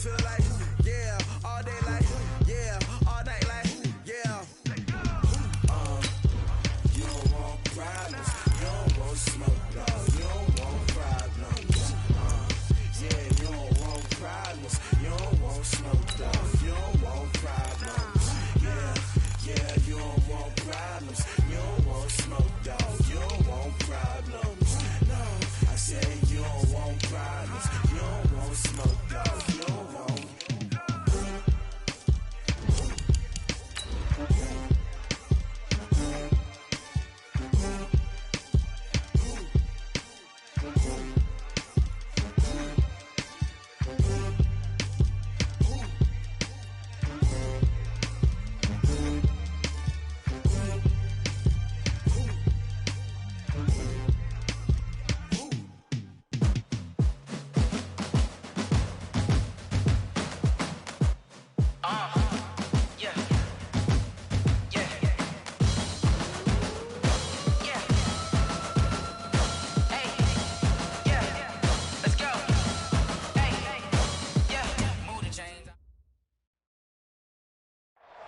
feel like, yeah, all day like, yeah, all night like, yeah. You don't want problems, you don't want smoke, dog. You don't want problems. Yeah, you don't want problems, you don't want smoke, dog. You don't want problems. Yeah, you don't want problems, you don't want smoke, dog. You don't want problems. No, I said you don't want problems, you don't want smoke, dog. You don't want.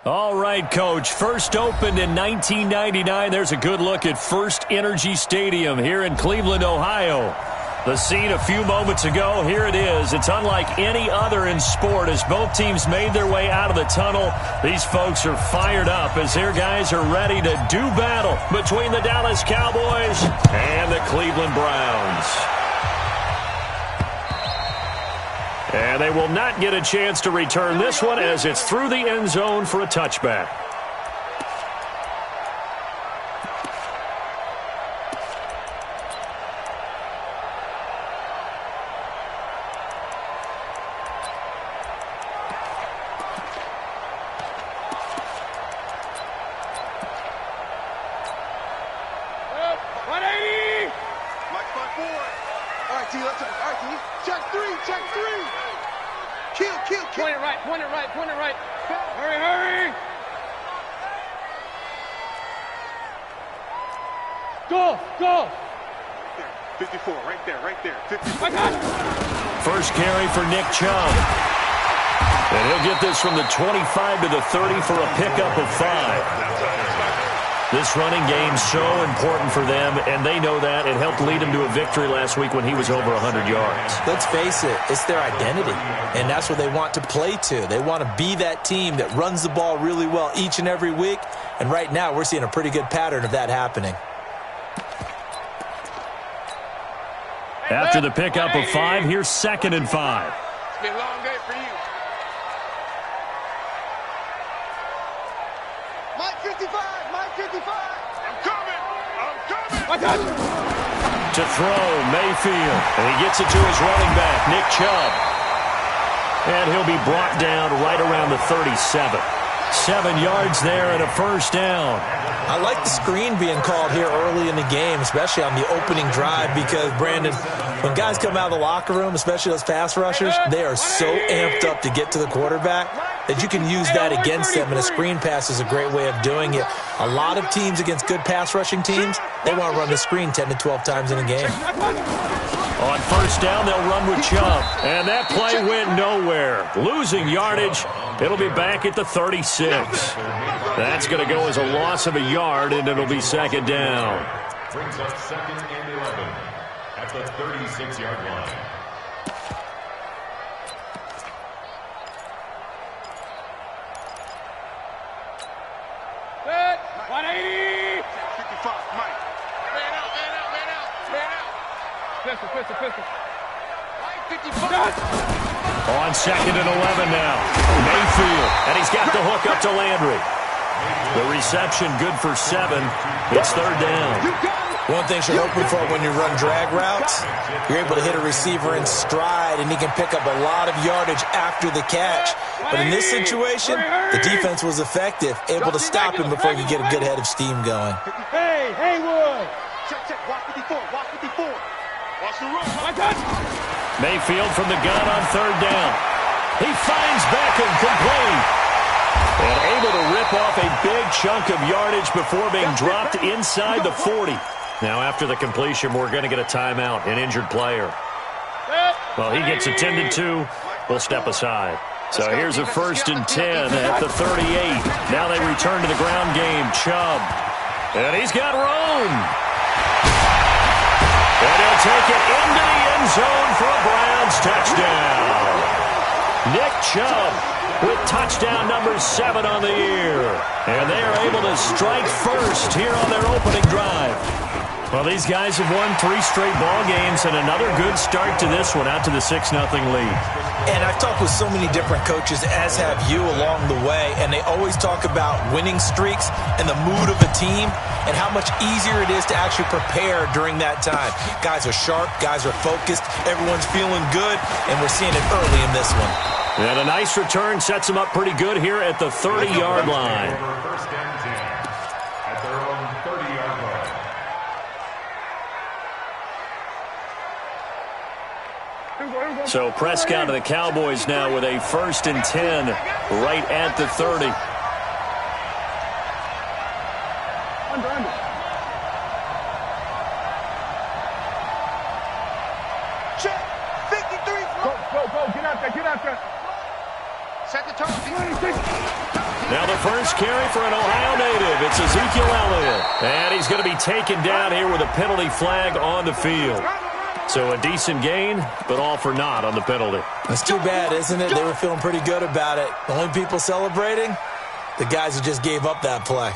All right, Coach. First opened in 1999. There's a good look at First Energy Stadium here in Cleveland, Ohio. The scene a few moments ago, here it is. It's unlike any other in sport as both teams made their way out of the tunnel. These folks are fired up as their guys are ready to do battle between the Dallas Cowboys and the Cleveland Browns. And they will not get a chance to return this one as it's through the end zone for a touchback. Point it right. Hurry. Go. 54, right there. 54. First carry for Nick Chubb. And he'll get this from the 25 to the 30 for a pickup of 5. This running game's so important for them, and they know that. It helped lead them to a victory last week when he was over 100 yards. Let's face it, it's their identity, and that's what they want to play to. They want to be that team that runs the ball really well each and every week, and right now we're seeing a pretty good pattern of that happening. After the pickup of 5, here's 2nd and 5. It's been a long day for you. Mike 55. I'm coming. To throw, Mayfield. And he gets it to his running back, Nick Chubb. And he'll be brought down right around the 37. 7 yards there and a first down. I like the screen being called here early in the game, especially on the opening drive, because, Brandon, when guys come out of the locker room, especially those pass rushers, they are so amped up to get to the quarterback that you can use that against them, and a screen pass is a great way of doing it. A lot of teams against good pass rushing teams, they want to run the screen 10 to 12 times in a game. On first down, they'll run with Chubb. And that play went nowhere. Losing yardage. It'll be back at the 36. That's going to go as a loss of a yard, and it'll be 2nd down. Brings up 2nd and 11 at the 36-yard line. Set. 180. 55, Mike. Man out. Pistol. Mike 55. On 2nd and 11 now. Mayfield. And he's got the hook up to Landry. The reception good for 7. It's 3rd down. One thing you're hoping for when you run drag routes, you're able to hit a receiver in stride, and he can pick up a lot of yardage after the catch. But in this situation, the defense was effective, able to stop him before he could get a good head of steam going. Hey, Haywood. Check. Walk 54. Watch the run. Mayfield from the gun on 3rd down. He finds Beckham complete. And able to rip off a big chunk of yardage before being dropped inside the 40. Now after the completion, we're going to get a timeout, an injured player. Well, he gets attended to. will step aside. So here's a 1st and 10 at the 38. Now they return to the ground game. Chubb. And he's got room. And he'll take it into the end zone for a Browns touchdown. Nick Chubb with touchdown number 7 on the year. And they are able to strike first here on their opening drive. Well, these guys have won 3 straight ball games and another good start to this one, out to the 6-0 lead. And I've talked with so many different coaches, as have you, along the way, and they always talk about winning streaks and the mood of a team and how much easier it is to actually prepare during that time. Guys are sharp, guys are focused, everyone's feeling good, and we're seeing it early in this one. And a nice return sets them up pretty good here at the 30-yard line. First and 10 at their own 30-yard line. So Prescott and the Cowboys now with a 1st and 10 right at the 30. Under. Check. 53. Go. Get out there. Set the turn. Now the first carry for an Ohio native. It's Ezekiel Elliott. And he's going to be taken down here with a penalty flag on the field. So a decent gain, but all for naught on the penalty. That's too bad, isn't it? They were feeling pretty good about it. The only people celebrating, the guys who just gave up that play.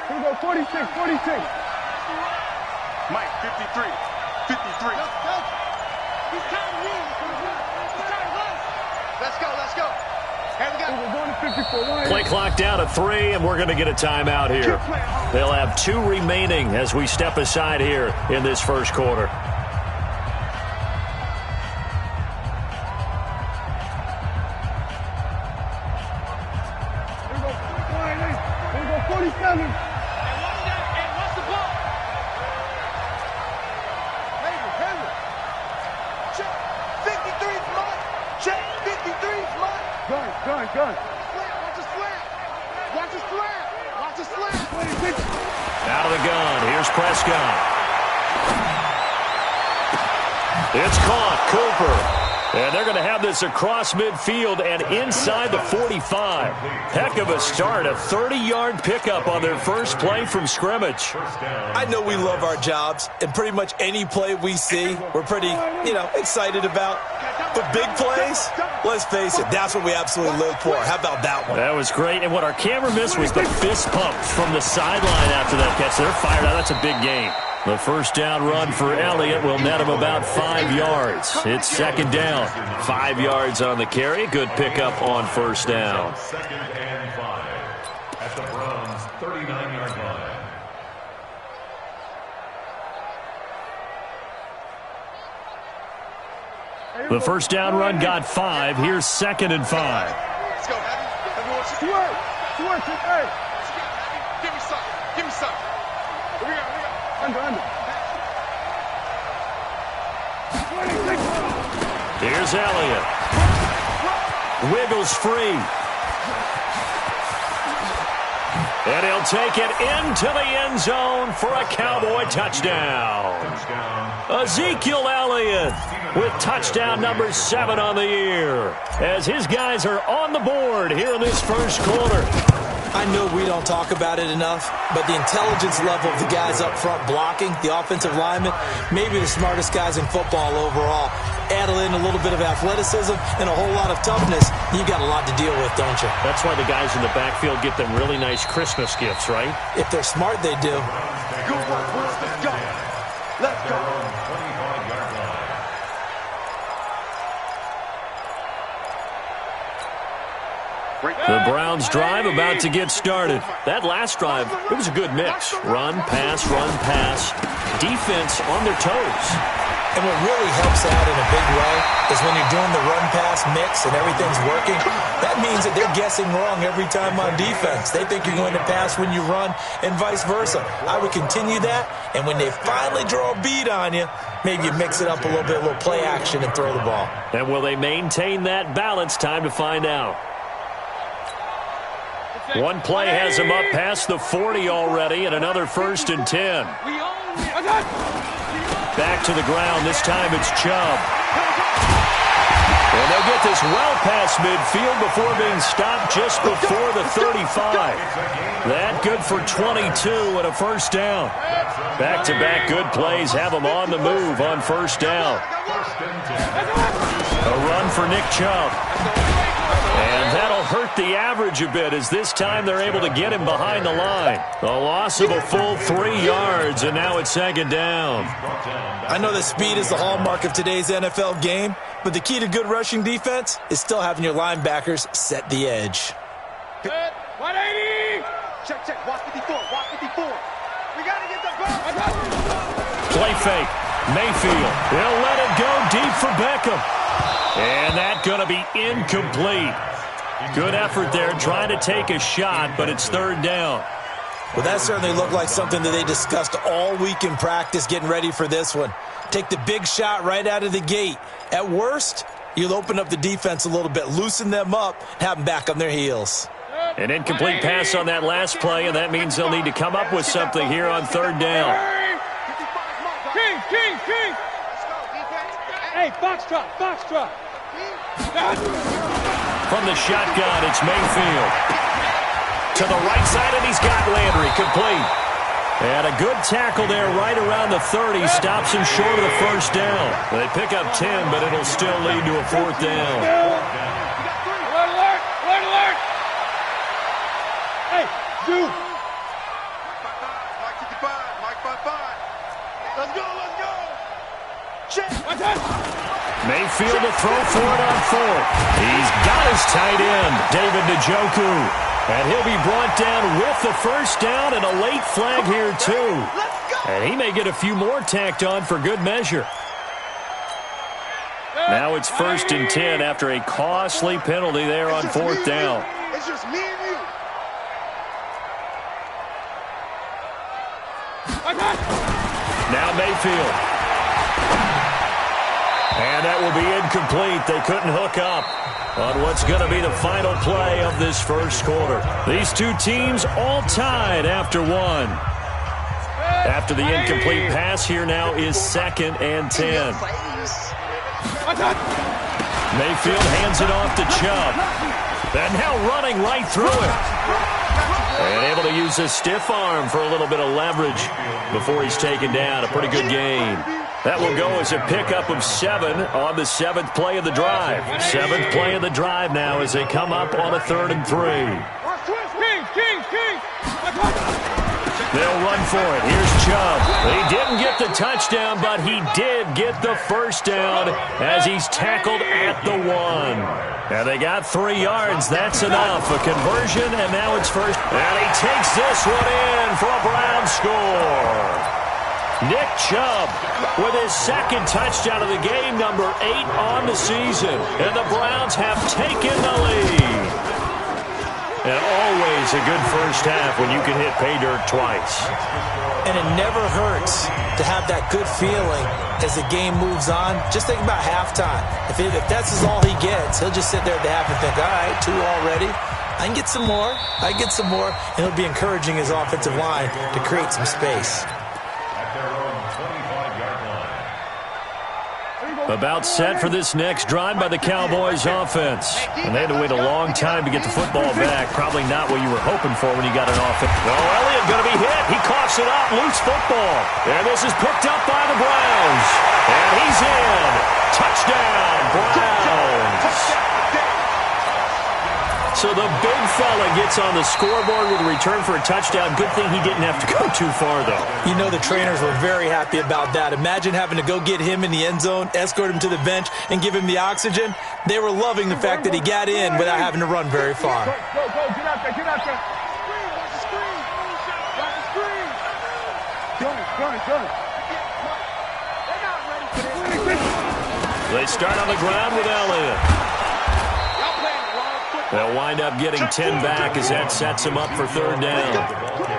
Here we go, 46. Mike, 53. Let's go. We're going to 54. Play clock down to 3, and we're going to get a timeout here. They'll have 2 remaining as we step aside here in this first quarter. Here we go, 47. Gun. Watch the slant. 26. Out of the gun. Here's Prescott. It's caught. Cooper. And they're going to have this across midfield and inside the 45. Heck of a start. A 30-yard pickup on their first play from scrimmage. I know we love our jobs, and pretty much any play we see, we're pretty, excited about. But big plays, let's face it, that's what we absolutely live for. How about that one? That was great. And what our camera missed was the fist pump from the sideline after that catch. They're fired out. That's a big game. The first down run for Elliott will net him about 5 yards. It's 2nd down. 5 yards on the carry. Good pickup on first down. 2nd and 5 at the Browns' 39-yard line. The first down run got 5. Here's 2nd and 5. Let's go, Abby. Everyone should Hey. Give me some. Here we go. Under. 26. Here's Elliott. Wiggles free. And he'll take it into the end zone for a Cowboy touchdown. Ezekiel Elliott with touchdown number 7 on the year as his guys are on the board here in this first quarter. I know we don't talk about it enough, but the intelligence level of the guys up front blocking, the offensive linemen, maybe the smartest guys in football overall. Add in a little bit of athleticism and a whole lot of toughness, you've got a lot to deal with, don't you? That's why the guys in the backfield get them really nice Christmas gifts, right? If they're smart, they do. Good work, boys. Let's go. 25-yard line. Great The Browns drive about to get started. That last drive, it was a good mix. Run, pass, defense on their toes. And what really helps out in a big way is when you're doing the run-pass mix and everything's working, that means that they're guessing wrong every time on defense. They think you're going to pass when you run and vice versa. I would continue that, and when they finally draw a bead on you, maybe you mix it up a little bit, a little play action, and throw the ball. And will they maintain that balance? Time to find out. One play has them up past the 40 already, and another 1st and 10. Back to the ground. This time it's Chubb. And they'll get this well past midfield before being stopped just before the 35. That good for 22 and a 1st down. Back-to-back good plays have them on the move on 1st down. A run for Nick Chubb. And that'll hurt the average a bit as this time they're able to get him behind the line. A loss of a full 3 yards, and now it's 2nd down. I know that speed is the hallmark of today's NFL game, but the key to good rushing defense is still having your linebackers set the edge. 180! Check. Watch 54. We got to get the ball. Play fake. Mayfield. He'll let it go deep for Beckham. And that's going to be incomplete. Good effort there trying to take a shot, but it's 3rd down. Well, that certainly looked like something that they discussed all week in practice getting ready for this one. Take the big shot right out of the gate. At worst, you'll open up the defense a little bit, loosen them up, have them back on their heels. An incomplete pass on that last play, and that means they'll need to come up with something here on 3rd down. King! Hey, Foxtrot! From the shotgun, it's Mayfield. To the right side, and he's got Landry complete. And a good tackle there right around the 30. Stops him short of the 1st down. They pick up 10, but it'll still lead to a 4th down. Alert! Hey, dude! Mike 55. Let's go. Check. Mayfield to throw for it on 4th. He's got his tight end, David Njoku. And he'll be brought down with the 1st down and a late flag here, too. And he may get a few more tacked on for good measure. Now it's 1st and 10 after a costly penalty there on 4th down. It's just me and you. Now Mayfield. And that will be incomplete. They couldn't hook up on what's going to be the final play of this 1st quarter. These two teams all tied after 1. After the incomplete pass, here now is 2nd and 10. Mayfield hands it off to Chubb. And now running right through it. And able to use his stiff arm for a little bit of leverage before he's taken down. A pretty good gain. That will go as a pickup of 7 on the 7th play of the drive. 7th play of the drive now as they come up on a 3rd and 3. King! They'll run for it. Here's Chubb. He didn't get the touchdown, but he did get the 1st down as he's tackled at the 1. And they got 3 yards. That's enough. A conversion, and now it's 1st. And he takes this one in for a Brown score. Nick Chubb with his 2nd touchdown of the game, number 8 on the season. And the Browns have taken the lead. And always a good 1st half when you can hit pay dirt twice. And it never hurts to have that good feeling as the game moves on. Just think about halftime. If that's all he gets, he'll just sit there at the half and think, all right, 2 already. I can get some more. And it'll be encouraging his offensive line to create some space. About set for this next drive by the Cowboys offense. And they had to wait a long time to get the football back. Probably not what you were hoping for when you got an offense. Well, Elliott going to be hit. He coughs it up. Loose football. And this is picked up by the Browns. And he's in. Touchdown, Browns. So So the big fella gets on the scoreboard with a return for a touchdown. Good thing he didn't have to go too far, though. You know the trainers were very happy about that. Imagine having to go get him in the end zone, escort him to the bench, and give him the oxygen. They were loving the fact that he got in without having to run very far. Go, get out there, get out there. Screen, watch the screen. Gun. They start on the ground with Elliott. They'll wind up getting 10 back as that sets him up for third down.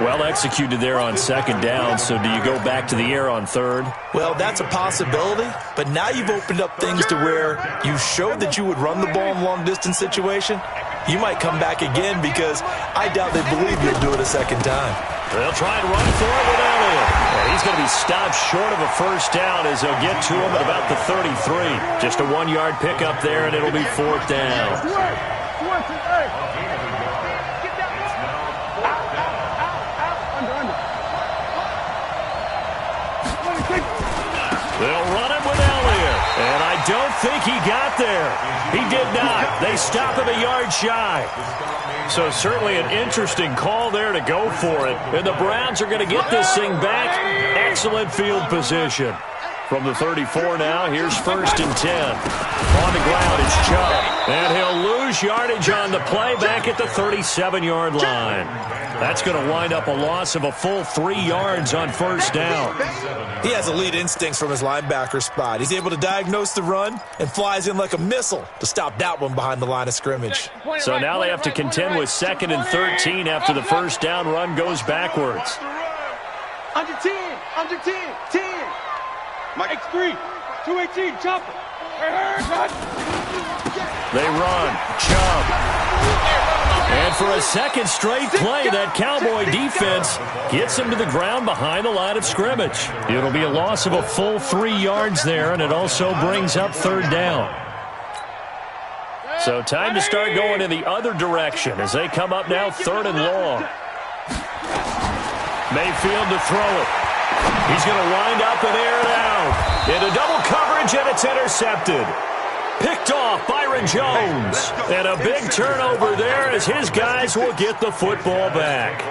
Well executed there on second down, so do you go back to the air on third? Well, that's a possibility, but now you've opened up things to where you showed that you would run the ball in long-distance situation. You might come back again because I doubt they believe you'll do it a second time. They'll try and run for it with Elliott. And he's going to be stopped short of a first down as they'll get to him at about the 33. Just a 1-yard pickup there, and it'll be fourth down. They'll run it with Elliott, and I don't think he got there. He did not. They stop him a yard shy. So certainly an interesting call there to go for it. And the Browns are going to get this thing back. Excellent field position. From the 34 now, here's first and 10. On the ground, it's Chubb. And he'll lose yardage on the play back at the 37-yard line. That's going to wind up a loss of a full 3 yards on first down. He has elite instincts from his linebacker spot. He's able to diagnose the run and flies in like a missile to stop that one behind the line of scrimmage. So now they have to contend with 2nd and 13 after the first down run goes backwards. Under 10, under 10, 10. X3, 218, chopper. They run. Chubb. And for a second straight play, that Cowboy defense gets him to the ground behind the line of scrimmage. It'll be a loss of a full 3 yards there, and it also brings up third down. So time to start going in the other direction as they come up now 3rd and long. Mayfield to throw it. He's going to wind up and air it out. Into double coverage, and it's intercepted. Picked off Byron Jones. And a big turnover there as his guys will get the football back.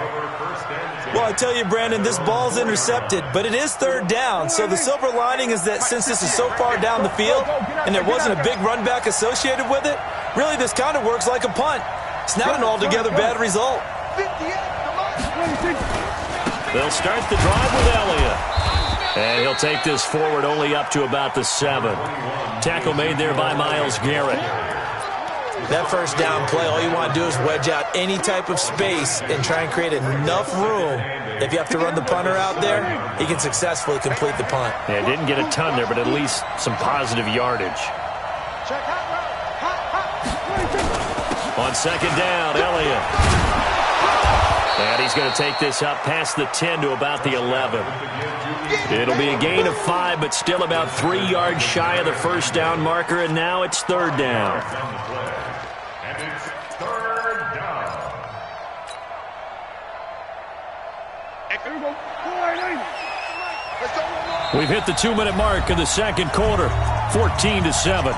Well, I tell you, Brandon, this ball's intercepted, but it is third down. So the silver lining is that since this is so far down the field and there wasn't a big run back associated with it, really this kind of works like a punt. It's not an altogether bad result. They'll start the drive with Elliott. And he'll take this forward only up to about the 7. Tackle made there by Myles Garrett. That first down play, all you want to do is wedge out any type of space and try and create enough room. If you have to run the punter out there, he can successfully complete the punt. Yeah, didn't get a ton there, but at least some positive yardage. On second down, Elliott. And he's going to take this up past the 10 to about the 11. It'll be a gain of 5, but still about 3 yards shy of the first down marker, and now it's third down. And it's third down. We've hit the 2-minute mark of the second quarter, 14-7.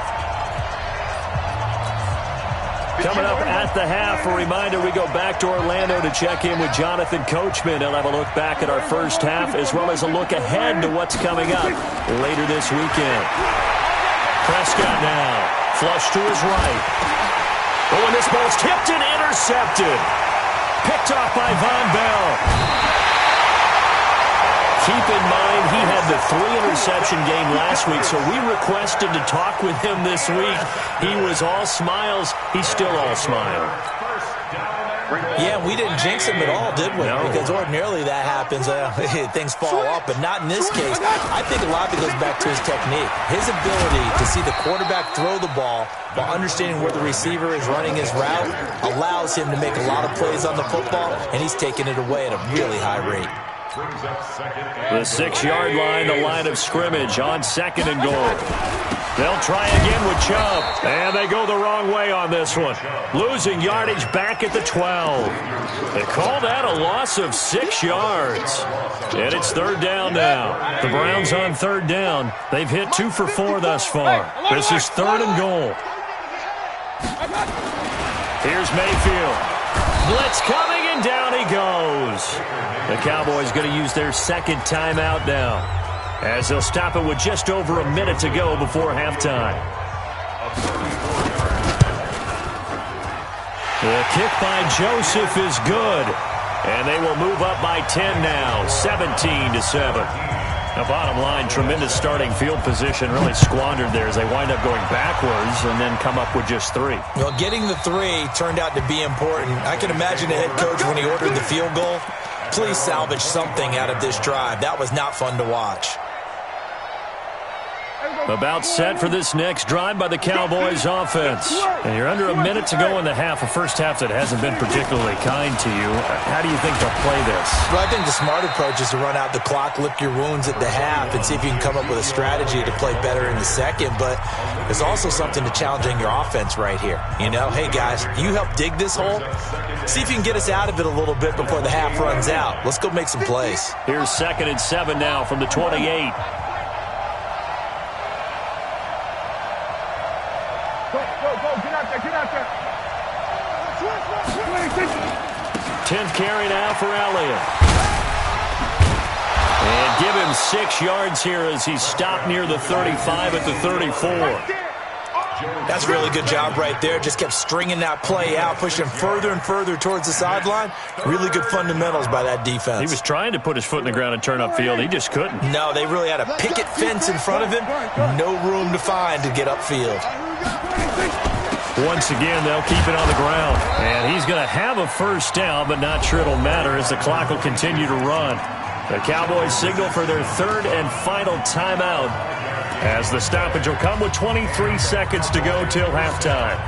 Coming up at the half, a reminder, we go back to Orlando to check in with Jonathan Coachman. He'll have a look back at our first half as well as a look ahead to what's coming up later this weekend. Prescott now, flush to his right. Oh, and this ball's tipped and intercepted. Picked off by Von Bell. Keep in mind, he had the 3-interception game last week, so we requested to talk with him this week. He was all smiles. He's still all smile. Yeah, we didn't jinx him at all, did we? No. Because ordinarily that happens. Things fall off, but not in this case. I think a lot of it goes back to his technique. His ability to see the quarterback throw the ball while understanding where the receiver is running his route allows him to make a lot of plays on the football, and he's taking it away at a really high rate. The 6-yard line, the line of scrimmage on 2nd and goal. They'll try again with Chubb, and they go the wrong way on this one. Losing yardage back at the 12. They call that a loss of 6 yards. And it's third down now. The Browns on third down. They've hit 2 for 4 thus far. This is 3rd and goal. Here's Mayfield. Blitz coming, and down he goes. The Cowboys going to use their second timeout now, as they'll stop it with just over a minute to go before halftime. The kick by Joseph is good, and they will move up by 10 now, 17-7. The bottom line, tremendous starting field position, really squandered there as they wind up going backwards and then come up with just 3. Well, getting the 3 turned out to be important. I can imagine the head coach when he ordered the field goal. Please salvage something out of this drive. That was not fun to watch. About set for this next drive by the Cowboys offense. And you're under a minute to go in the half, a first half that hasn't been particularly kind to you. How do you think they'll play this? Well, I think the smart approach is to run out the clock, lick your wounds at the half, and see if you can come up with a strategy to play better in the second. But there's also something to challenging your offense right here. You know, hey, guys, you help dig this hole. See if you can get us out of it a little bit before the half runs out. Let's go make some plays. Here's 2nd and 7 now from the 28. Get out there. 10th carry now for Elliott. And give him 6 yards here as he's stopped near the 35 at the 34. That's a really good job right there. Just kept stringing that play out, pushing further and further towards the sideline. Really good fundamentals by that defense. He was trying to put his foot in the ground and turn upfield. He just couldn't. No, they really had a picket fence in front of him. No room to find to get upfield. Once again, they'll keep it on the ground. And he's going to have a first down, but not sure it'll matter as the clock will continue to run. The Cowboys signal for their 3rd and final timeout, as the stoppage will come with 23 seconds to go till halftime.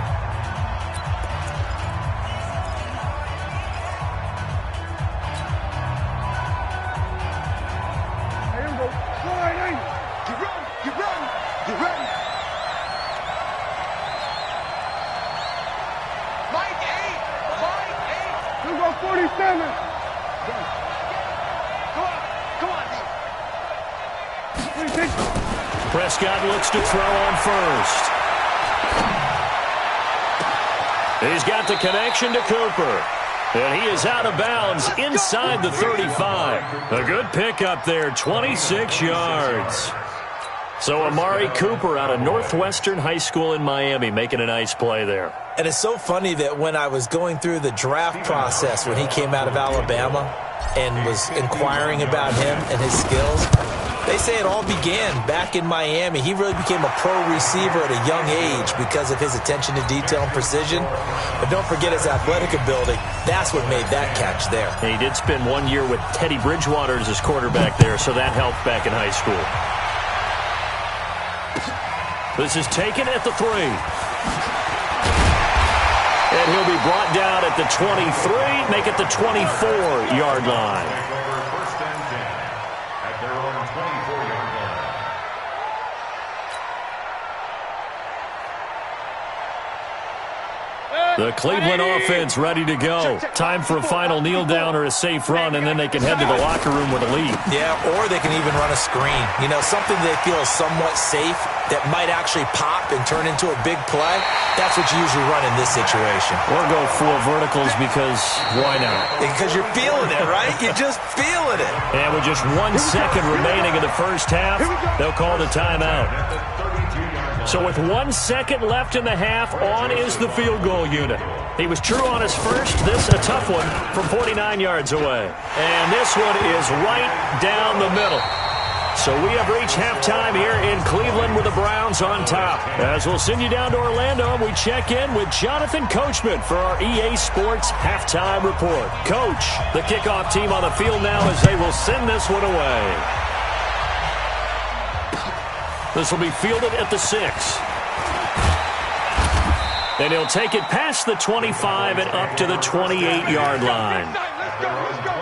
Get ready. Mike 8. Here go 47. Come on. Prescott looks to throw on first. He's got the connection to Cooper. And he is out of bounds inside the 35. A good pickup there, 26 yards. So Amari Cooper out of Northwestern High School in Miami making a nice play there. And it's so funny that when I was going through the draft process when he came out of Alabama and was inquiring about him and his skills, they say it all began back in Miami. He really became a pro receiver at a young age because of his attention to detail and precision. But don't forget his athletic ability. That's what made that catch there. And he did spend 1 year with Teddy Bridgewater as his quarterback there, so that helped back in high school. This is taken at the 3. And he'll be brought down at the 23, make it the 24-yard line. The Cleveland offense ready to go. Time for a final kneel down or a safe run, and then they can head to the locker room with a lead. Yeah, or they can even run a screen. You know, something they feel is somewhat safe that might actually pop and turn into a big play. That's what you usually run in this situation. Or go 4 verticals because why not? Because you're feeling it, right? You're just feeling it. And with just 1 second remaining in the first half, they'll call the timeout. So with 1 second left in the half, on is the field goal unit. He was true on his first. This a tough one from 49 yards away. And this one is right down the middle. So we have reached halftime here in Cleveland with the Browns on top. As we'll send you down to Orlando, we check in with Jonathan Coachman for our EA Sports Halftime Report. Coach, the kickoff team on the field now as they will send this one away. This will be fielded at the 6. And he'll take it past the 25 and up to the 28-yard line. Let's go.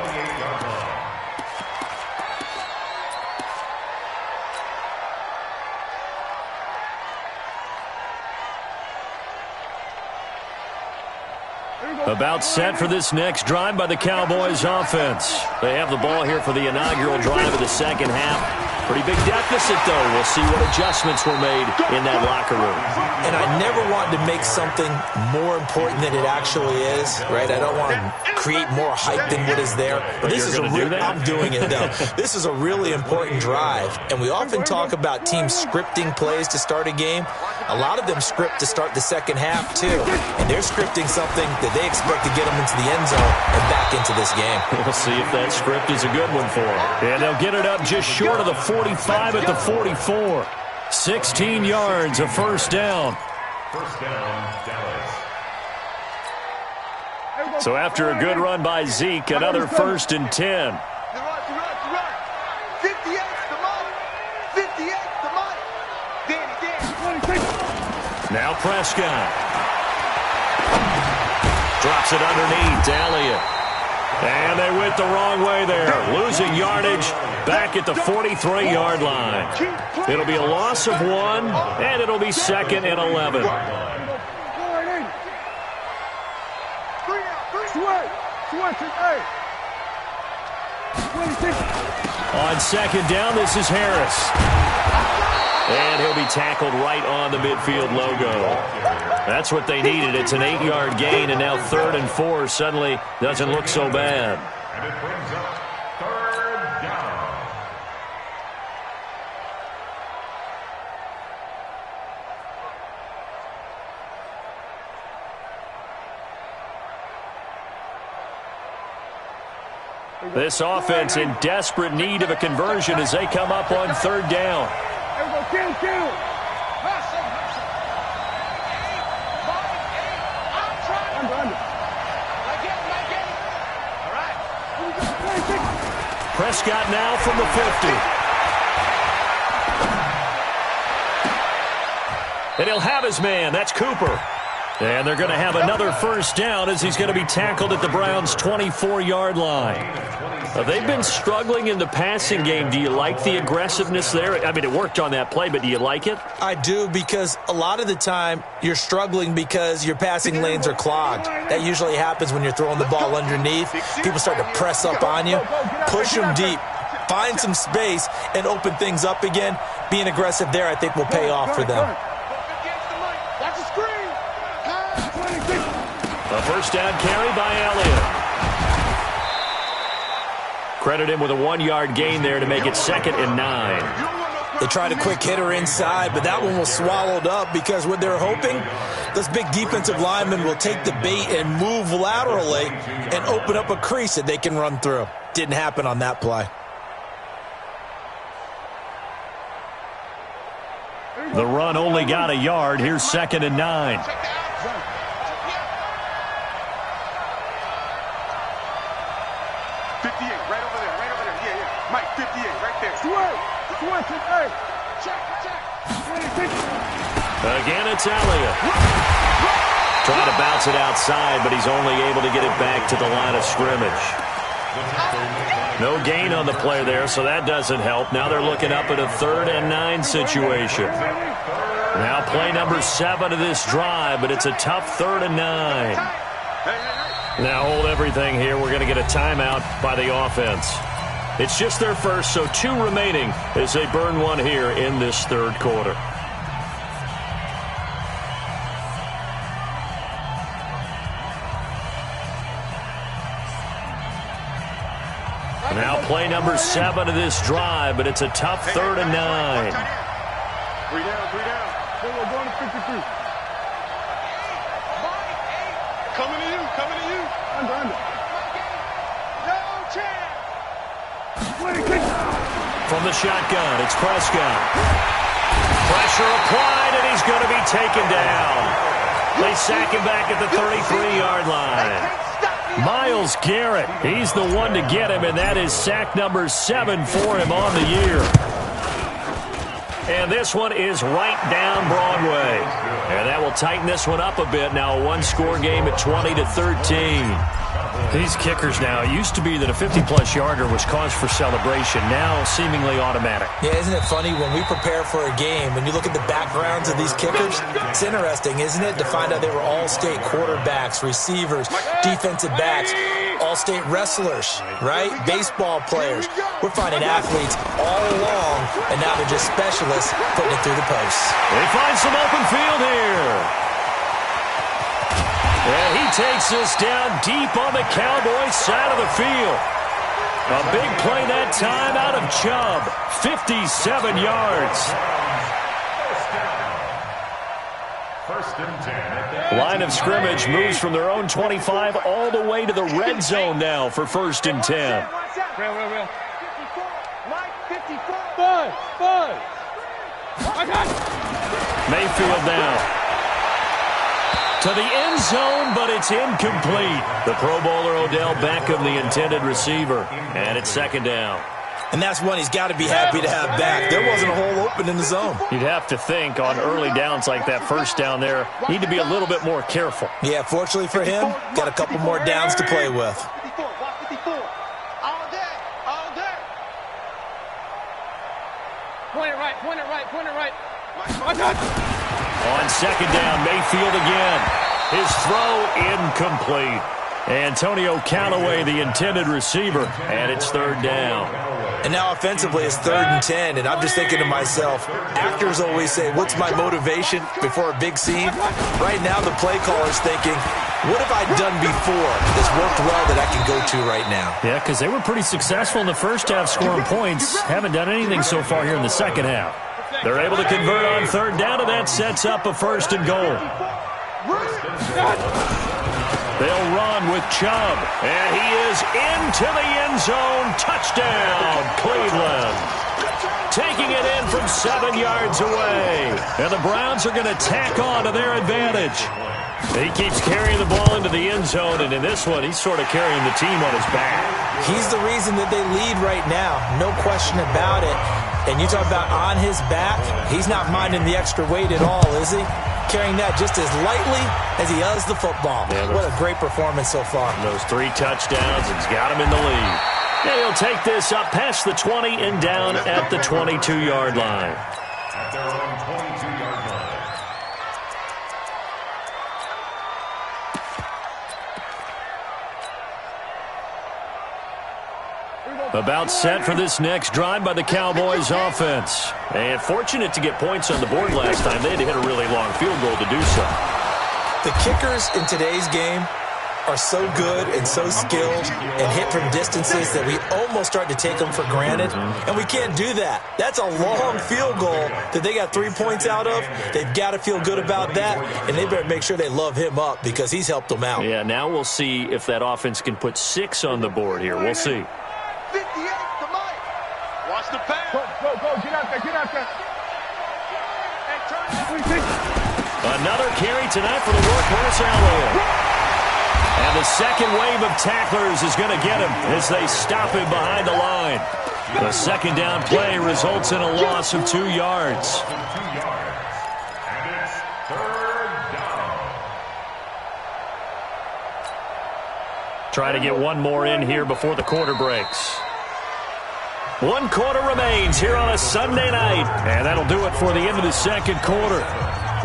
About set for this next drive by the Cowboys offense. They have the ball here for the inaugural drive of the second half. Pretty big deficit, though. We'll see what adjustments were made in that locker room. And I never want to make something more important than it actually is, right? I don't want to create more hype than what is there. But this is I'm doing it, though. This is a really important drive. And we often talk about teams scripting plays to start a game. A lot of them script to start the second half, too. And they're scripting something that they expect to get them into the end zone and back into this game. We'll see if that script is a good one for them. And they'll get it up just short of the 45 at the 44. 16 yards, a first down. First down, Dallas. So after a good run by Zeke, another 1st and 10. 58's the money. 58's the money. Danny. Now Prescott. Drops it underneath to Elliott. And they went the wrong way there. Losing yardage back at the 43-yard line. It'll be a loss of 1, and it'll be 2nd and 11. On 2nd down, this is Harris. And he'll be tackled right on the midfield logo. That's what they needed. It's an 8-yard gain, and now 3rd and 4 suddenly doesn't look so bad. And it brings up 3rd down. This offense in desperate need of a conversion as they come up on 3rd down. Prescott now from the 50. And he'll have his man. That's Cooper. And they're going to have another first down as he's going to be tackled at the Browns' 24-yard line. They've been struggling in the passing game. Do you like the aggressiveness there? I mean, it worked on that play, but do you like it? I do, because a lot of the time you're struggling because your passing lanes are clogged. That usually happens when you're throwing the ball underneath. People start to press up on you. Push them deep. Find some space and open things up again. Being aggressive there, I think, will pay off for them. A first down carry by Elliott. Credit him with a 1-yard gain there to make it 2nd and 9. They tried a quick hitter inside, but that one was swallowed up because what they're hoping, those big defensive linemen will take the bait and move laterally and open up a crease that they can run through. Didn't happen on that play. The run only got a yard. Here's 2nd and 9. Again, it's Elliott. Trying to bounce it outside, but he's only able to get it back to the line of scrimmage. No gain on the play there, so that doesn't help. Now they're looking up at a 3rd and 9 situation. Now play number 7 of this drive, but it's a tough 3rd and 9. Now hold everything here. We're going to get a timeout by the offense. It's just their first, so 2 remaining as they burn one here in this 3rd quarter. Now play number 7 of this drive, but it's a tough 3rd and 9. 3 down. Then we're going to 53. Coming to you. Under. No chance. From the shotgun, it's Prescott. Pressure applied, and he's going to be taken down. They sack him back at the 33-yard line. Myles Garrett, he's the one to get him, and that is sack number 7 for him on the year. And this one is right down Broadway. And that will tighten this one up a bit. Now a 1-score game at 20-13. These kickers now, it used to be that a 50-plus yarder was cause for celebration. Now seemingly automatic. Yeah, isn't it funny when we prepare for a game, when you look at the backgrounds of these kickers, it's interesting, isn't it, to find out they were all-state quarterbacks, receivers, defensive backs, all-state wrestlers, right? Baseball players. We're finding athletes all along, and now they're just specialists putting it through the posts. They find some open field here. And he takes this down deep on the Cowboys side of the field. A big play that time out of Chubb. 57 yards. First and 10. Line of scrimmage moves from their own 25 all the way to the red zone now for 1st and 10. Real. 54. Mike, 54. Bud. Mayfield now to the end zone, but it's incomplete. The Pro Bowler Odell Beckham, the intended receiver, and it's 2nd down. And that's one he's got to be happy to have back. There wasn't a hole open in the zone. You'd have to think on early downs like that, 1st down there, need to be a little bit more careful. Yeah, fortunately for him, got a couple more downs to play with. 54. Walk 54. All day. Point it right. On 2nd down, Mayfield again. His throw incomplete. Antonio Callaway, the intended receiver, and it's 3rd down. And now offensively, it's 3rd and 10, and I'm just thinking to myself, actors always say, what's my motivation before a big scene? Right now, the play caller's thinking, what have I done before that's worked well that I can go to right now? Yeah, because they were pretty successful in the first half scoring points. Haven't done anything so far here in the second half. They're able to convert on 3rd down, and that sets up a 1st and goal. They'll run with Chubb, and he is into the end zone. Touchdown, Cleveland. Taking it in from 7 yards away. And the Browns are going to tack on to their advantage. He keeps carrying the ball into the end zone, and in this one, he's sort of carrying the team on his back. He's the reason that they lead right now. No question about it. And you talk about on his back, he's not minding the extra weight at all, is he? Carrying that just as lightly as he does the football. Yeah, what a great performance so far. Those 3 touchdowns, it's got him in the lead. And he'll take this up past the 20 and down at the 22-yard line. At their own 22-yard line. About set for this next drive by the Cowboys offense. And fortunate to get points on the board last time. They had to hit a really long field goal to do so. The kickers in today's game are so good and so skilled and hit from distances that we almost start to take them for granted. And we can't do that. That's a long field goal that they got 3 points out of. They've got to feel good about that, and they better make sure they love him up because he's helped them out. Yeah, now we'll see if that offense can put 6 on the board here. We'll see. 58 to Mike. Watch the pass. Go. Get out there. Another carry tonight for the workhorse Allen. And the second wave of tacklers is going to get him as they stop him behind the line. The 2nd down play results in a loss of 2 yards. 2 yards. And it's 3rd down. Try to get one more in here before the quarter breaks. 1 quarter remains here on a Sunday night. And that'll do it for the end of the 2nd quarter.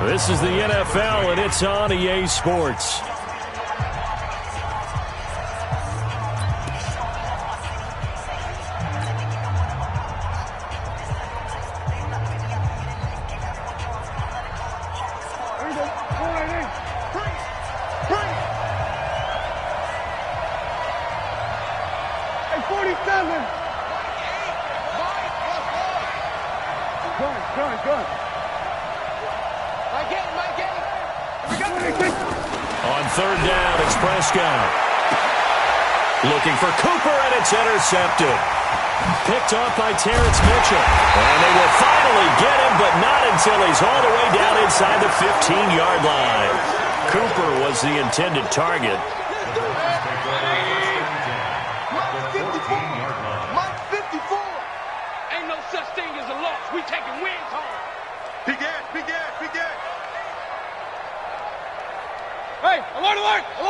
This is the NFL, and it's on EA Sports. On 3rd down, it's Prescott. Looking for Cooper, and it's intercepted. Picked off by Terrence Mitchell. And they will finally get him, but not until he's all the way down inside the 15-yard line. Cooper was the intended target. Mike 54. Ain't no such thing as a loss. We taking wins home. Big gas. Hey, alert! Hey,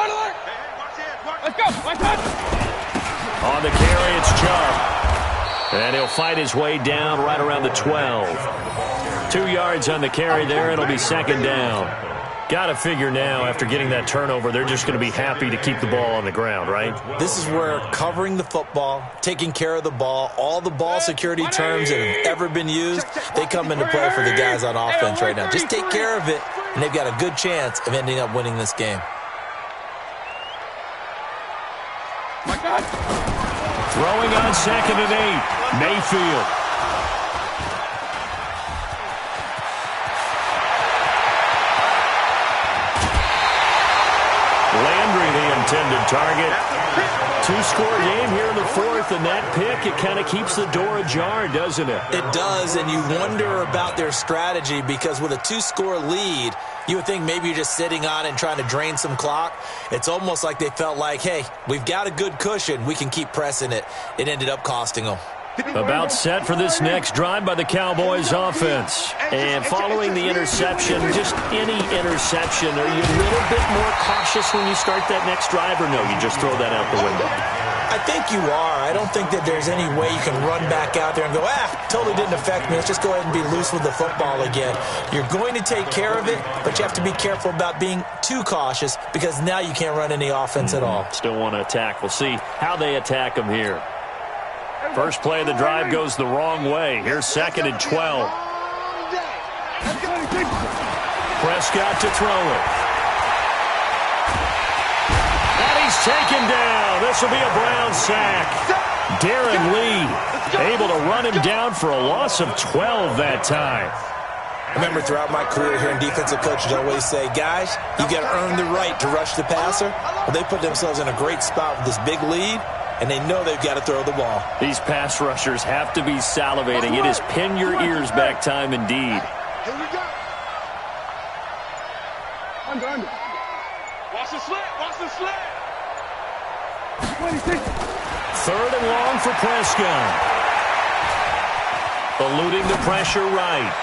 watch this. Let's go! Watch that! On the carry, it's Chubb. And he'll fight his way down right around the 12. 2 yards on the carry there. It'll be 2nd down. Got to figure now, after getting that turnover, they're just going to be happy to keep the ball on the ground, right? This is where covering the football, taking care of the ball, all the ball security terms that have ever been used, they come into play for the guys on offense right now. Just take care of it, and they've got a good chance of ending up winning this game. My God. Throwing on 2nd and 8, Mayfield. Landry, the intended target. 2-score game here in the 4th, and that pick, it kind of keeps the door ajar, doesn't it? It does, and you wonder about their strategy because with a 2-score lead, you would think maybe you're just sitting on it and trying to drain some clock. It's almost like they felt like, hey, we've got a good cushion. We can keep pressing it. It ended up costing them. About set for this next drive by the Cowboys offense. And following the interception, just any interception, are you a little bit more cautious when you start that next drive, or no, you just throw that out the window? I think you are. I don't think that there's any way you can run back out there and go, totally didn't affect me. Let's just go ahead and be loose with the football again. You're going to take care of it, but you have to be careful about being too cautious because now you can't run any offense at all. Still want to attack. We'll see how they attack them here. First play of the drive goes the wrong way. Here's 2nd and 12. Prescott to throw it. And he's taken down. This will be a Brown sack. Darren Lee able to run him down for a loss of 12 that time. I remember throughout my career hearing defensive coaches always say, guys, you got to earn the right to rush the passer. Well, they put themselves in a great spot with this big lead, and they know they've got to throw the ball. These pass rushers have to be salivating. It is pin your ears back time indeed. Here we go. Under. Watch the slant. Watch the slant. 26. 3rd and long for Prescott. Eluding the pressure right.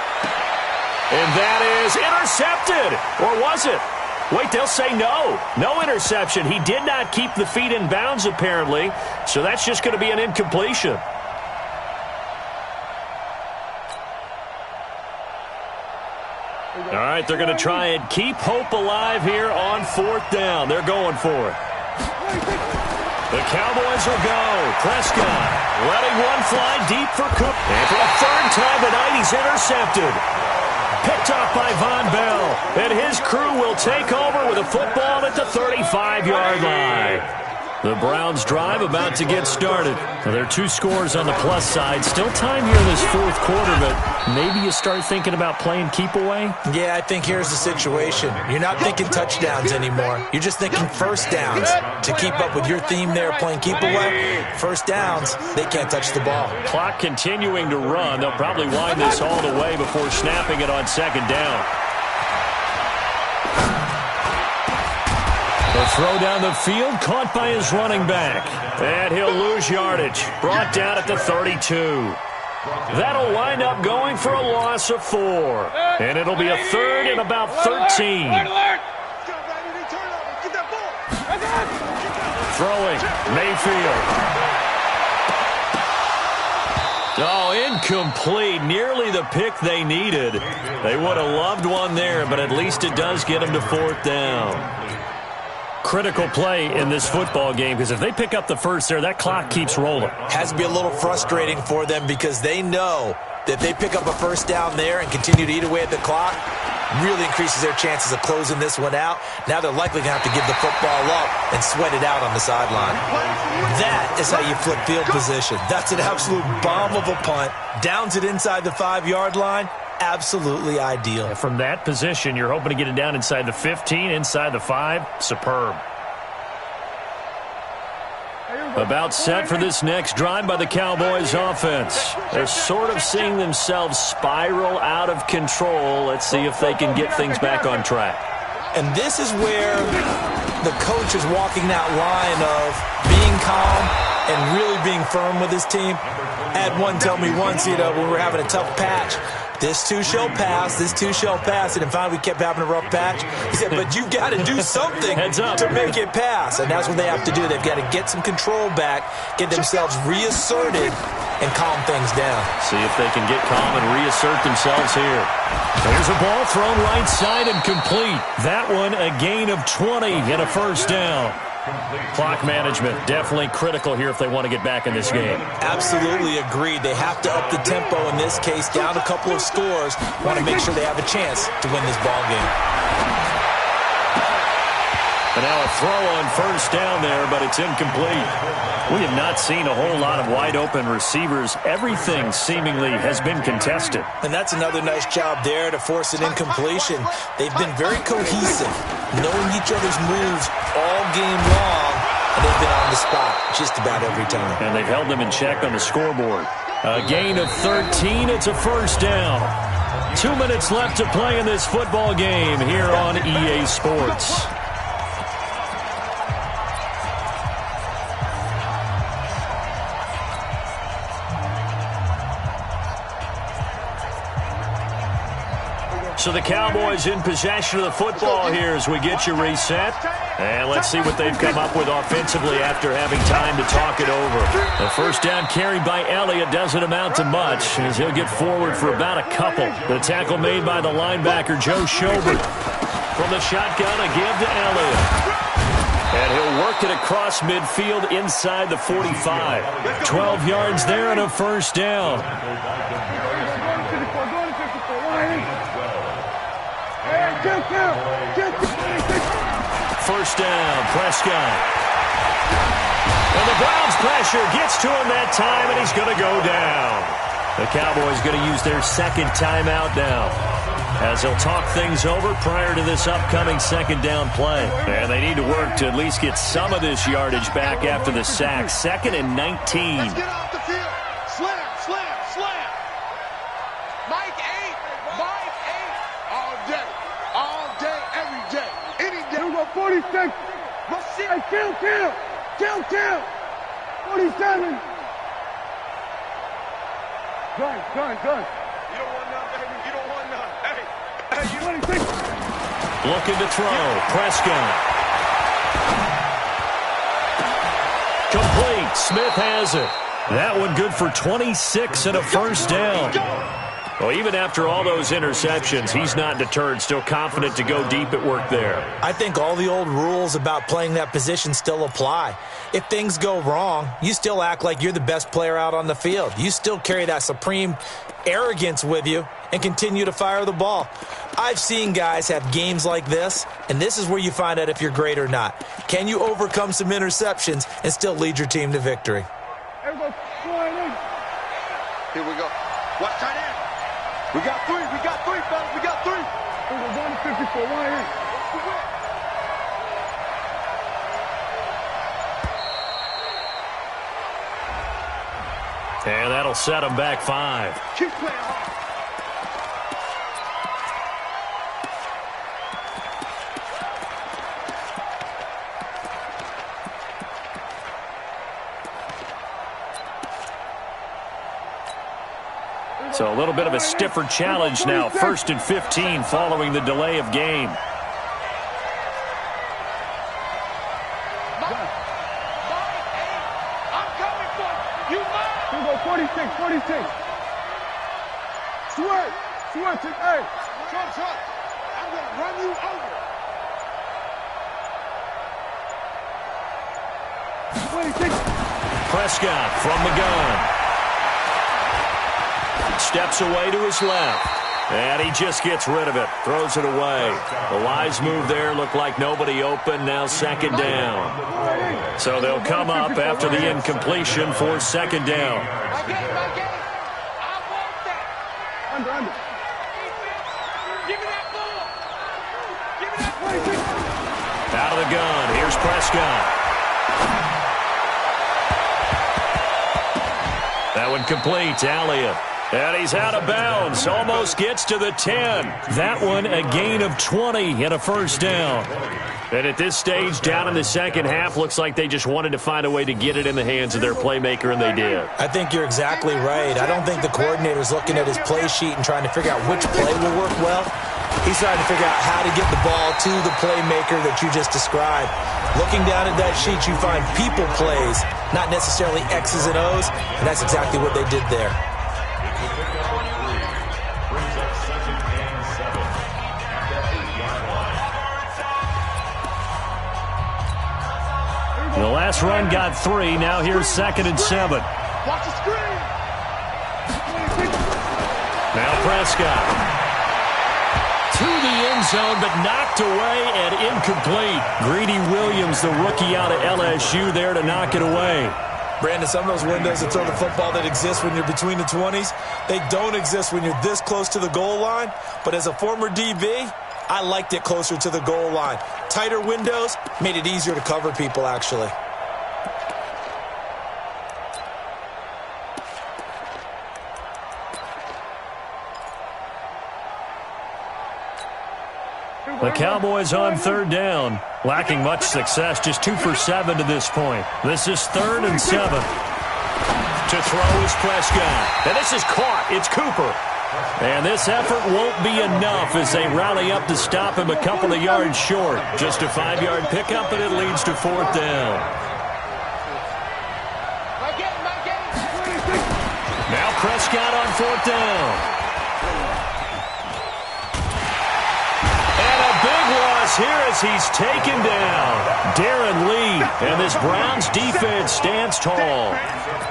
And that is intercepted. Or was it? Wait, they'll say no. No interception. He did not keep the feet in bounds, apparently. So that's just going to be an incompletion. All right, they're going to try and keep hope alive here on 4th down. They're going for it. The Cowboys will go. Prescott letting one fly deep for Cook. And for a 3rd time tonight, he's intercepted. Picked off by Von Bell. And his crew will take over with a football at the 35-yard line. The Browns drive about to get started. Now, there are 2 scores on the plus side. Still time here in this 4th quarter, but maybe you start thinking about playing keep away? Yeah, I think here's the situation. You're not thinking touchdowns anymore. You're just thinking first downs. To keep up with your theme there, playing keep away, first downs, they can't touch the ball. Clock continuing to run. They'll probably wind this all the way before snapping it on 2nd down. The throw down the field, caught by his running back. And he'll lose yardage. Brought down at the 32. That'll wind up going for a loss of 4. And it'll be a 3rd and about 13. Throwing, Mayfield. Oh, incomplete. Nearly the pick they needed. They would have loved one there, but at least it does get them to 4th down. Critical play in this football game, because if they pick up the first there, that clock keeps rolling. Has to be a little frustrating for them because they know that if they pick up a first down there and continue to eat away at the clock, really increases their chances of closing this one out. Now they're likely going to have to give the football up and sweat it out on the sideline. That is how you flip field position. That's an absolute bomb of a punt. Downs it inside the 5-yard line. Absolutely ideal. And from that position, you're hoping to get it down inside the 15, inside the 5. Superb. About set for this next drive by the Cowboys offense. They're sort of seeing themselves spiral out of control. Let's see if they can get things back on track. And this is where the coach is walking that line of being calm and really being firm with his team. I had one tell me once, when we were having a tough patch, this too shall pass, this too shall pass. And finally we kept having a rough patch. He said, but you've got to do something to make it pass. And that's what they have to do. They've got to get some control back, get themselves reasserted, and calm things down. See if they can get calm and reassert themselves here. There's a ball thrown right side and complete. That one a gain of 20 and a first down. Clock management definitely critical here if they want to get back in this game. Absolutely agreed. They have to up the tempo in this case, down a couple of scores. Want to make sure they have a chance to win this ball game. And now a throw on first down there, but it's incomplete. We have not seen a whole lot of wide-open receivers. Everything seemingly has been contested. And that's another nice job there to force an incompletion. They've been very cohesive, knowing each other's moves all game long, and they've been on the spot just about every time. And they've held them in check on the scoreboard. A gain of 13. It's a first down. 2 minutes left to play in this football game here on EA Sports. So the Cowboys in possession of the football here as we get you reset. And let's see what they've come up with offensively after having time to talk it over. The first down carried by Elliott doesn't amount to much as he'll get forward for about a couple. The tackle made by the linebacker, Joe Schobert. From the shotgun, a give to Elliott. And he'll work it across midfield inside the 45. 12 yards there and a first down. First down, Prescott. And the Browns pressure gets to him that time, and he's going to go down. The Cowboys going to use their second timeout now, as they'll talk things over prior to this upcoming second down play. And they need to work to at least get some of this yardage back after the sack. 2nd and 19. Let's get off the field. Slam, slam, slam. Mike 8. Mike 8. All day. All day, every day. Any day. Here we go, 46. Hey, kill. 47. Gun. You don't want none, baby. You don't want none. Hey, you 26. Looking to throw. Prescott. Complete. Smith has it. That one good for 26 and a first down. Well, even after all those interceptions, he's not deterred, still confident to go deep at work there. I think all the old rules about playing that position still apply. If things go wrong, you still act like you're the best player out on the field. You still carry that supreme arrogance with you and continue to fire the ball. I've seen guys have games like this, and this is where you find out if you're great or not. Can you overcome some interceptions and still lead your team to victory? Here we go, Here we go. What tight end? We got three, fellas. We got 3. Here we go, 154, 1 in. And that'll set him back 5. Keep playing hard. So a little bit of a stiffer challenge now. 1st and 15 following the delay of game. I'm coming for you. You mine. Here we go, 46. Sweat. Hey. Trump. I'm going to run you over. 26. Prescott from the gun. Steps away to his left. And he just gets rid of it. Throws it away. The wise move there. Looked like nobody open. Now 2nd down. So they'll come up after the incompletion for 2nd down. My game. I want that. Under. Give me that ball. Give me that ball. Out of the gun. Here's Prescott. That one complete. Elliott. And he's out of bounds. Almost gets to the 10. That one a gain of 20 and a first down. And at this stage, down in the second half, looks like they just wanted to find a way to get it in the hands of their playmaker, and they did. I think you're exactly right. I don't think the coordinator's looking at his play sheet and trying to figure out which play will work well. He's trying to figure out how to get the ball to the playmaker that you just described. Looking down at that sheet, you find people plays, not necessarily X's and O's, and that's exactly what they did there. The last run got 3. Now here's 2nd and 7. Watch the screen. Now Prescott. To the end zone, but knocked away and incomplete. Greedy Williams, the rookie out of LSU, there to knock it away. Brandon, some of those windows to throw the football that exist when you're between the 20s, they don't exist when you're this close to the goal line. But as a former DB, I liked it closer to the goal line. Tighter windows made it easier to cover people, actually. The Cowboys on 3rd down. Lacking much success, just 2 for 7 to this point. This is 3rd and 7. To throw is Prescott. And this is caught. It's Cooper. And this effort won't be enough as they rally up to stop him a couple of yards short. Just a 5-yard pickup, and it leads to 4th down. Now Prescott on 4th down. And a big loss here as he's taken down. Darren Lee, and this Browns defense stands tall.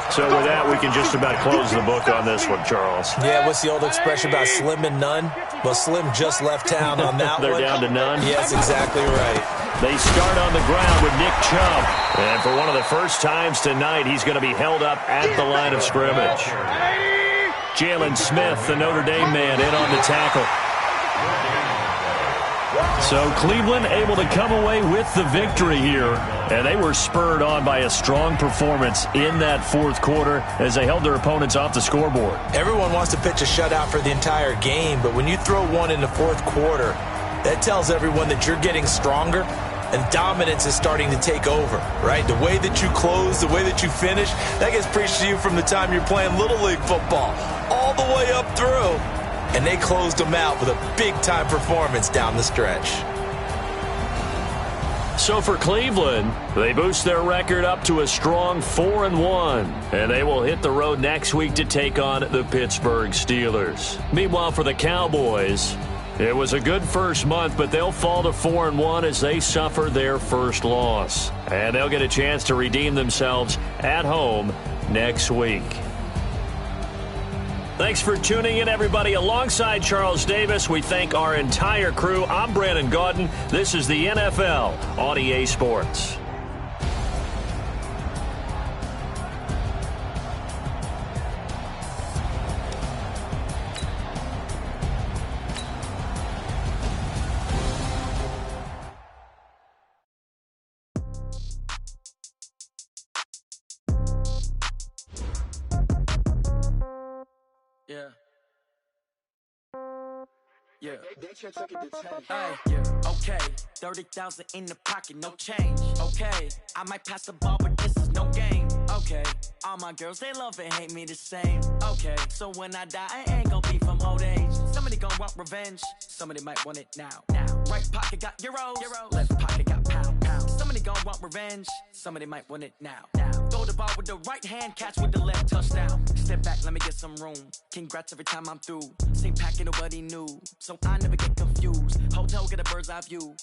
So with that, we can just about close the book on this one, Charles. Yeah, what's the old expression about slim and none? Well, Slim just left town on that They're one. down to none? Yes, exactly right. They start on the ground with Nick Chubb. And for one of the first times tonight, he's going to be held up at the line of scrimmage. Jalen Smith, the Notre Dame man, in on the tackle. So Cleveland able to come away with the victory here. And they were spurred on by a strong performance in that 4th quarter as they held their opponents off the scoreboard. Everyone wants to pitch a shutout for the entire game, but when you throw one in the 4th quarter, that tells everyone that you're getting stronger and dominance is starting to take over, right? The way that you close, the way that you finish, that gets preached to you from the time you're playing Little League football all the way up through. And they closed them out with a big-time performance down the stretch. So for Cleveland, they boost their record up to a strong 4-1. And they will hit the road next week to take on the Pittsburgh Steelers. Meanwhile, for the Cowboys, it was a good first month, but they'll fall to 4-1 as they suffer their first loss. And they'll get a chance to redeem themselves at home next week. Thanks for tuning in, everybody. Alongside Charles Davis, we thank our entire crew. I'm Brandon Gaudin. This is the NFL on EA Sports. Yeah. Hey, yeah. Okay. 30,000 in the pocket, no change. Okay. I might pass the ball, but this is no game. Okay. All my girls, they love and hate me the same. Okay. So when I die, I ain't gonna be from old age. Somebody gonna want revenge. Somebody might want it now. Right pocket got euros. Left pocket got pound. Somebody gonna want revenge. Somebody might want it now. Throw the ball with the right hand, catch with the left, touchdown. Step back, let me get some room. Congrats every time I'm through. Same packet, nobody knew. So I never get confused. Hotel, get a bird's eye view.